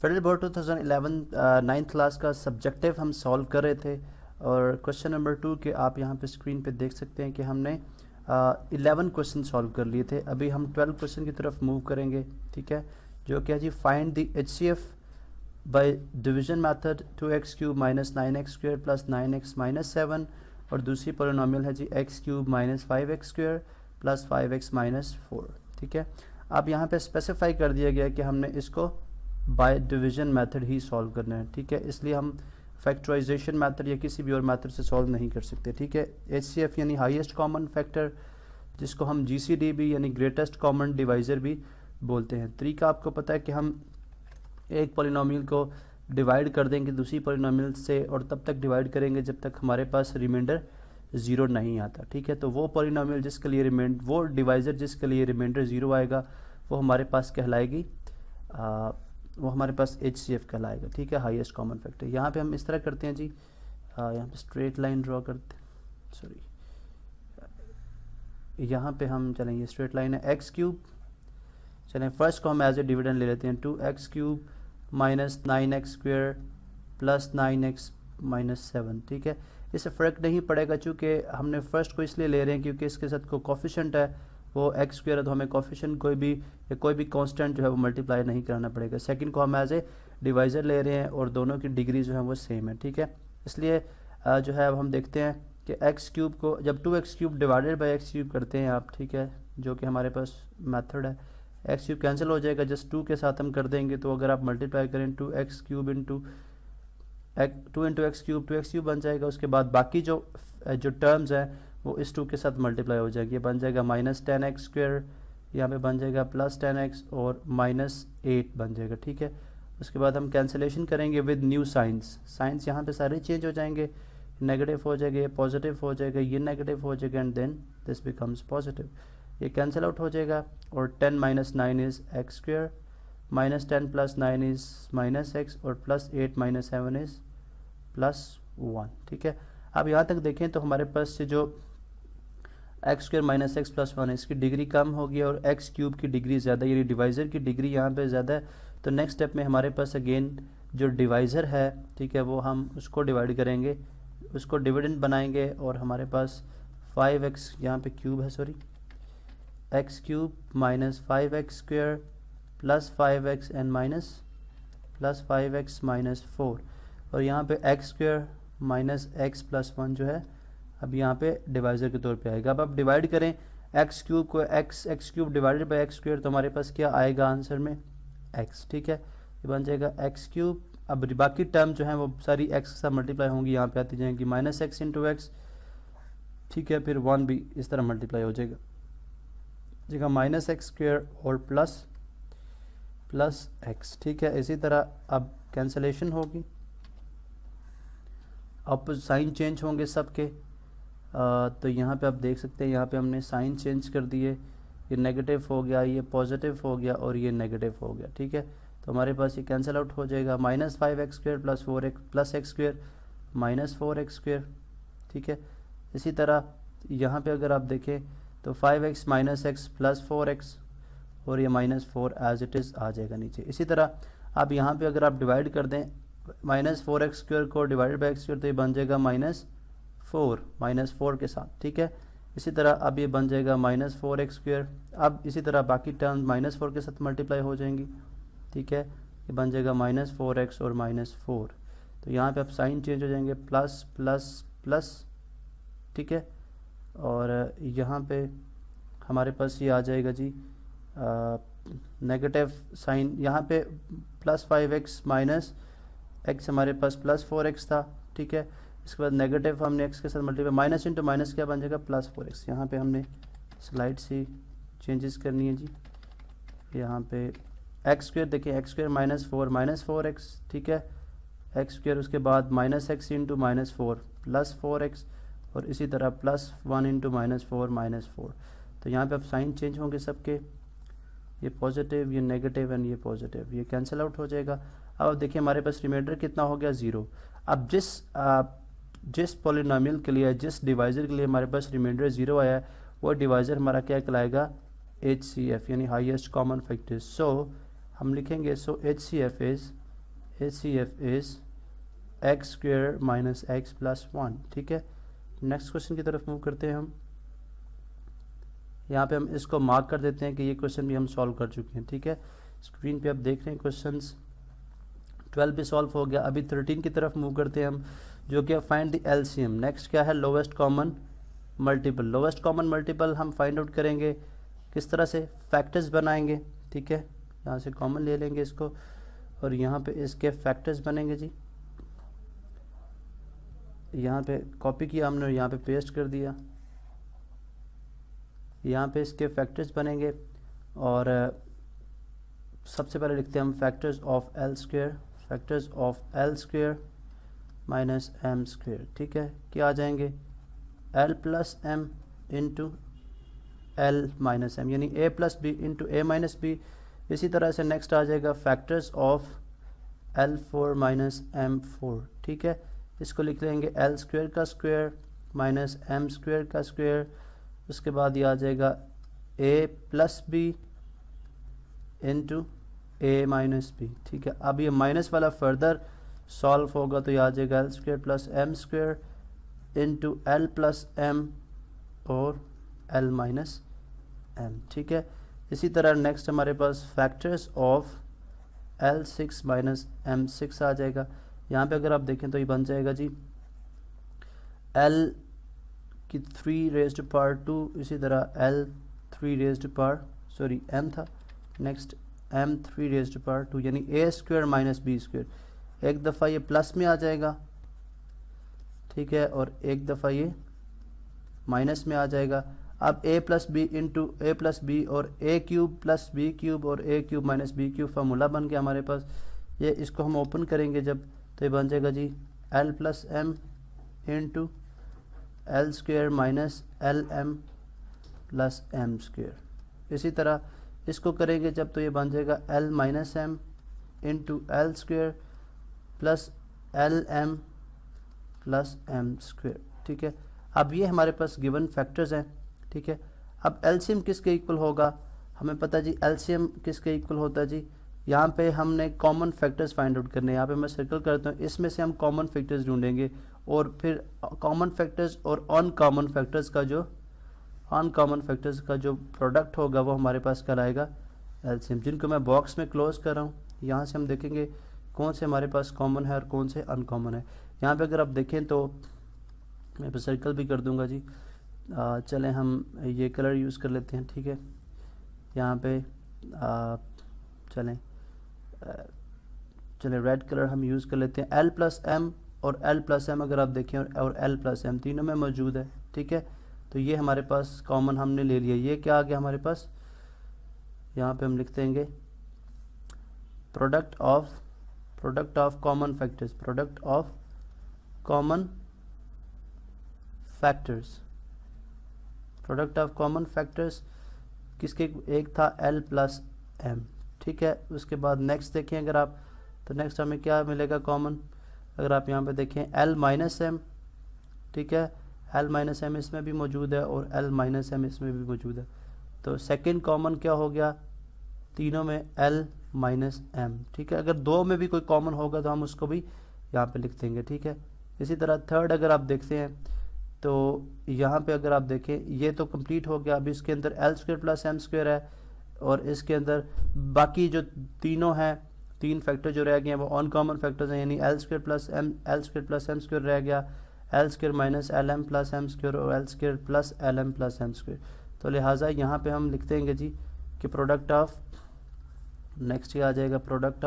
Federal board 2011 ninth class का subjective हम solve कर रहे थे और क्वेश्चन नंबर 2 के आप यहाँ पे स्क्रीन पे देख सकते हैं कि हमने 11 क्वेश्चन सॉल्व कर लिए थे। अभी हम 12 क्वेश्चन की तरफ मूव करेंगे, ठीक है, जो क्या जी, find the HCF by division method 2x cube minus 9x square plus 9x minus 7 और दूसरी पोलिनोमियल है जी x cube minus 5x square plus 5x minus 4। ठीक है, अब यहाँ पे स्पेसिफाई कर दिया गया है कि हमने इसको बाय डिवीजन मेथड ही सॉल्व करना है। ठीक है, इसलिए हम फैक्टराइजेशन मेथड या किसी भी और मेथड से सॉल्व नहीं कर सकते। ठीक है, HCF यानी हाईएस्ट कॉमन फैक्टर, जिसको हम GCD भी यानी ग्रेटेस्ट कॉमन डिवाइज़र भी बोलते हैं। तरीका आपको पता है कि हम एक पॉलिनोमियल को डिवाइड कर देंगे दूसरी पॉलिनोमियल से और तब तक डिवाइड करेंगे जब तक हमारे पास रिमाइंडर 0 नहीं आता। ठीक है, तो वो पॉलिनोमियल जिसके लिए वो डिवाइज़र जिसके लिए रिमाइंडर 0 आएगा वो हमारे पास कहलाएगी वो हमारे पास HCF कहलाएगा। ठीक है, हाईएस्ट कॉमन फैक्टर। यहाँ पे हम इस तरह करते हैं जी, यहाँ पे स्ट्रेट लाइन ड्रॉ करते हैं, सॉरी, यहाँ पे हम चलेंगे स्ट्रेट लाइन है x क्यूब। चलें, फर्स्ट को हम एज ए डिविडेंड ले लेते हैं, 2x cube minus 9x square plus 9x minus 7। ठीक है, इससे फ़र्क नहीं पड़ेगा चूँकि हमने फर्स्ट को इसलिए ले रहे हैं क्योंकि इसके साथ कोई कोफिशिएंट है वो x स्क्वायर है, तो हमें कोफिशिएंट कोई भी कांस्टेंट जो है वो मल्टीप्लाई नहीं कराना पड़ेगा। सेकंड को हम एज ए डिवाइज़र ले रहे हैं और दोनों की डिग्री जो है वो सेम है। ठीक है, इसलिए जो है अब हम देखते हैं कि x क्यूब को जब 2x cube divided by x cube करते हैं आप, ठीक है, जो कि हमारे पास मेथड है, x क्यूब कैंसिल हो जाएगा, जस्ट 2 के साथ हम कर देंगे। तो अगर आप मल्टीप्लाई करें 2x cube into 2 into x cube 2x cube बन जाएगा। उसके बाद बाकी जो टर्म्स हैं वो इस 2 के साथ मल्टीप्लाई हो जाएगी, ये बन जाएगा माइनस 10x स्क्वायर, यहाँ पे बन जाएगा प्लस 10x और माइनस 8 बन जाएगा। ठीक है, उसके बाद हम कैंसिलेशन करेंगे विद न्यू साइंस यहाँ पे सारे चेंज हो जाएंगे, नेगेटिव हो जाएगा, ये पॉजिटिव हो जाएगा, ये नेगेटिव हो जाएगा and then this becomes positive. ये कैंसिल आउट हो जाएगा और 10 minus 9 is X square, minus 10 plus 9 is minus X और प्लस 8 माइनस 7 इज़ प्लस 1। ठीक है, अब यहाँ तक देखें तो हमारे पास से जो x square minus x plus 1 है इसकी डिग्री कम होगी और एक्स क्यूब की डिग्री ज़्यादा, यानी डिवाइज़र की डिग्री यहाँ पे ज़्यादा है। तो नेक्स्ट स्टेप में हमारे पास अगेन जो डिवाइज़र है, ठीक है, वो हम उसको डिवाइड करेंगे, उसको डिविडेंड बनाएंगे और हमारे पास 5x यहाँ पे क्यूब है, sorry, x cube minus 5x square plus 5x and minus plus 5x minus 4 और यहाँ पे x square minus x plus 1 जो है अब यहाँ पे डिवाइज़र के तौर पे आएगा। अब आप डिवाइड करें एक्स क्यूब को x cube divided by x square, तो हमारे पास क्या आएगा आंसर में x। ठीक है, ये बन जाएगा एक्स क्यूब। अब बाकी टर्म जो है वो सारी x के साथ मल्टीप्लाई होंगी, यहाँ पे आती जाएंगी माइनस एक्स इंटू एक्स। ठीक है, फिर 1 भी इस तरह मल्टीप्लाई हो जाएगा, जगह माइनस एक्स स्क्वायर और प्लस एक्स। ठीक है, इसी तरह अब कैंसलेशन होगी, अब साइन चेंज होंगे सबके। तो यहाँ पे आप देख सकते हैं, यहाँ पे हमने साइन चेंज कर दिए, ये नेगेटिव हो गया, ये पॉजिटिव हो गया और ये नेगेटिव हो गया। ठीक है, तो हमारे पास ये कैंसिल आउट हो जाएगा, minus 5x square plus 4x plus x square minus 4x square. ठीक है, इसी तरह यहाँ पे अगर आप देखें तो 5x minus x plus 4x और ये माइनस 4 एज इट इज़ आ जाएगा नीचे। इसी तरह अब यहाँ पे अगर आप डिवाइड कर दें माइनस 4x स्क्वायर को डिवाइडेड बाई एक्स स्क्वायर, तो ये बन जाएगा माइनस 4 के साथ। ठीक है, इसी तरह अब ये बन जाएगा माइनस 4x स्क्वायर। अब इसी तरह बाकी टर्म माइनस 4 के साथ मल्टीप्लाई हो जाएंगी। ठीक है, ये बन जाएगा माइनस 4x और माइनस 4। तो यहाँ पे अब साइन चेंज हो जाएंगे, प्लस प्लस प्लस। ठीक है, और यहाँ पे हमारे पास ये आ जाएगा जी नेगेटिव साइन, यहाँ पे प्लस 5x माइनस एक्स हमारे पास प्लस 4x था। ठीक है, इसके बाद नेगेटिव हमने x के साथ मल्टीप्लाई, माइनस इंटू माइनस क्या बन जाएगा प्लस 4x। यहाँ पे हमने स्लाइड से चेंजेस करनी है जी, यहाँ पे एक्स स्क्वायर देखिए, एक्स स्क्वायर माइनस 4x। ठीक है, एक्स स्क्वायर, उसके बाद minus x into minus 4 plus 4x और इसी तरह प्लस 1 इंटू माइनस 4 माइनस 4। तो यहाँ पे अब साइन चेंज होंगे सबके, ये पॉजिटिव, ये नेगेटिव एंड ये पॉजिटिव, ये कैंसिल आउट हो जाएगा। अब देखिए हमारे पास रिमाइंडर कितना हो गया 0। अब जिस पॉलिनोमियल के लिए, जिस डिवाइज़र के लिए हमारे पास रिमाइंडर 0 आया है वो डिवाइज़र हमारा क्या कहलाएगा HCF यानी हाईएस्ट कॉमन फैक्टर। सो हम लिखेंगे सो HCF is HCF is x square minus x plus 1। ठीक है, नेक्स्ट क्वेश्चन की तरफ मूव करते हैं हम। यहाँ पे हम इसको मार्क कर देते हैं कि ये क्वेश्चन भी हम सॉल्व कर चुके हैं। ठीक है, स्क्रीन पे आप देख रहे हैं क्वेश्चंस 12 भी सॉल्व हो गया। अभी 13 की तरफ मूव करते हैं हम, जो कि फाइंड द एलसीएम। नेक्स्ट क्या है, lowest common multiple. Lowest common multiple हम फाइंड आउट करेंगे किस तरह से, फैक्टर्स बनाएंगे। ठीक है, यहाँ से कॉमन ले लेंगे इसको और यहाँ पे इसके फैक्टर्स बनेंगे जी। यहाँ पे कॉपी किया हमने और यहाँ पे पेस्ट कर दिया। यहाँ पे इसके फैक्टर्स बनेंगे और सबसे पहले लिखते हैं हम factors of L square. Factors of L square minus M square. ठीक है, क्या आ जाएंगे, L plus M into L minus M, यानी A plus B into A minus B. इसी तरह से नेक्स्ट आ जाएगा factors of L four minus M four. ठीक है, इसको लिख लेंगे एल स्क्वेयर का स्क्वेयर माइनस एम स्क्वेयर का स्क्वेयर। उसके बाद ये आ जाएगा A plus B into A minus B. ठीक है, अब ये माइनस वाला फर्दर सॉल्व होगा तो ये आ जाएगा L square plus M square into L plus M और एल माइनस एम। ठीक है, इसी तरह नेक्स्ट हमारे पास factors of L six minus M six आ जाएगा। यहाँ पे अगर आप देखें तो ये बन जाएगा जी एल की 3 रेज़्ड पावर 2, इसी तरह L 3 raised power sorry M था, नेक्स्ट एम 3 रेज़्ड पावर 2, यानी A square minus B square. एक दफ़ा ये प्लस में आ जाएगा, ठीक है, और एक दफ़ा ये माइनस में आ जाएगा। अब a plus B into A plus B और A cube plus B cube और A cube minus B cube formula बन गया हमारे पास। ये इसको हम ओपन करेंगे जब, तो ये बन जाएगा जी L plus M into L square minus L M plus M square. इसी तरह इसको करेंगे जब, तो ये बन जाएगा L minus M into L square plus L M plus M square. ठीक है, अब ये हमारे पास गिवन फैक्टर्स हैं। ठीक है, अब एलसीएम किसके इक्वल होगा, हमें पता है जी एलसीएम किसके इक्वल होता है जी। यहाँ पे हमने कॉमन फैक्टर्स फाइंड आउट करने हैं। यहाँ पे मैं सर्कल करता हूँ, इसमें से हम कॉमन फैक्टर्स ढूंढेंगे और फिर कॉमन फैक्टर्स और अनकॉमन फैक्टर्स का जो प्रोडक्ट होगा वो हमारे पास कहलाएगा एलसीएम, जिनको मैं बॉक्स में क्लोज कर रहा हूँ। यहाँ से हम देखेंगे कौन से हमारे पास कॉमन है और कौन से अनकॉमन है। यहाँ पे अगर आप देखें तो मैं सर्कल भी कर दूंगा जी। चलें हम ये कलर यूज़ कर लेते हैं। ठीक है, यहाँ पे चलें रेड कलर हम यूज़ कर लेते हैं। एल प्लस एम और एल प्लस एम अगर आप देखें और एल प्लस एम तीनों में मौजूद है। ठीक है, तो ये हमारे पास कॉमन हमने ले लिया। ये क्या आ गया हमारे पास, यहाँ पे हम लिख देंगे product of common factors, product of common factors किसके, एक था एल प्लस एम। ठीक है, उसके बाद नेक्स्ट देखें अगर आप, तो नेक्स्ट हमें क्या मिलेगा कॉमन, अगर आप यहाँ पे देखें एल माइनस एम। ठीक है, एल माइनस एम इसमें भी मौजूद है और एल माइनस एम इसमें भी मौजूद है। तो सेकंड कॉमन क्या हो गया तीनों में, एल माइनस एम। ठीक है, अगर दो में भी कोई कॉमन होगा तो हम उसको भी यहाँ पे लिख देंगे। ठीक है, इसी तरह थर्ड अगर आप देखते हैं तो यहाँ पे अगर आप देखें ये तो कंप्लीट हो गया। अभी इसके अंदर L square plus M square है और इसके अंदर बाकी जो तीनों हैं, तीन फैक्टर जो रह गए हैं वो अनकॉमन फैक्टर्स हैं, यानी L square plus M square रह गया, L square minus L M plus M square और L square plus L M plus M square. तो लिहाजा यहाँ पे हम लिख देंगे जी कि प्रोडक्ट ऑफ, नेक्स्ट ये आ जाएगा प्रोडक्ट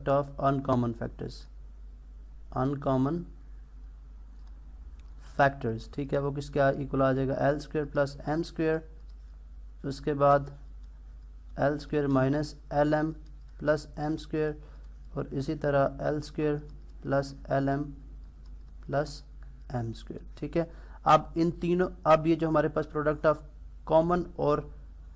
ऑफ अनकॉमन फैक्टर्स। ठीक है, वो किसके इक्वल आ जाएगा, L square plus M square, उसके बाद L square minus L M plus M square और इसी तरह L square plus L M plus M square. ठीक है, अब इन तीनों, अब ये जो हमारे पास प्रोडक्ट ऑफ कॉमन और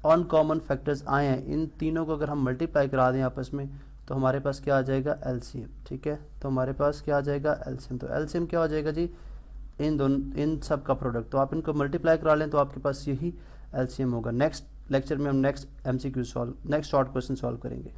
अनकॉमन फैक्टर्स आए हैं, इन तीनों को अगर हम मल्टीप्लाई करा दें आपस में तो हमारे पास क्या आ जाएगा, एलसीएम। ठीक है, तो हमारे पास क्या आ जाएगा, एलसीएम। तो एलसीएम क्या हो जाएगा जी, इन सब का प्रोडक्ट। तो आप इनको मल्टीप्लाई करा लें तो आपके पास यही एलसीएम होगा। नेक्स्ट लेक्चर में हम नेक्स्ट शॉर्ट क्वेश्चन सॉल्व करेंगे।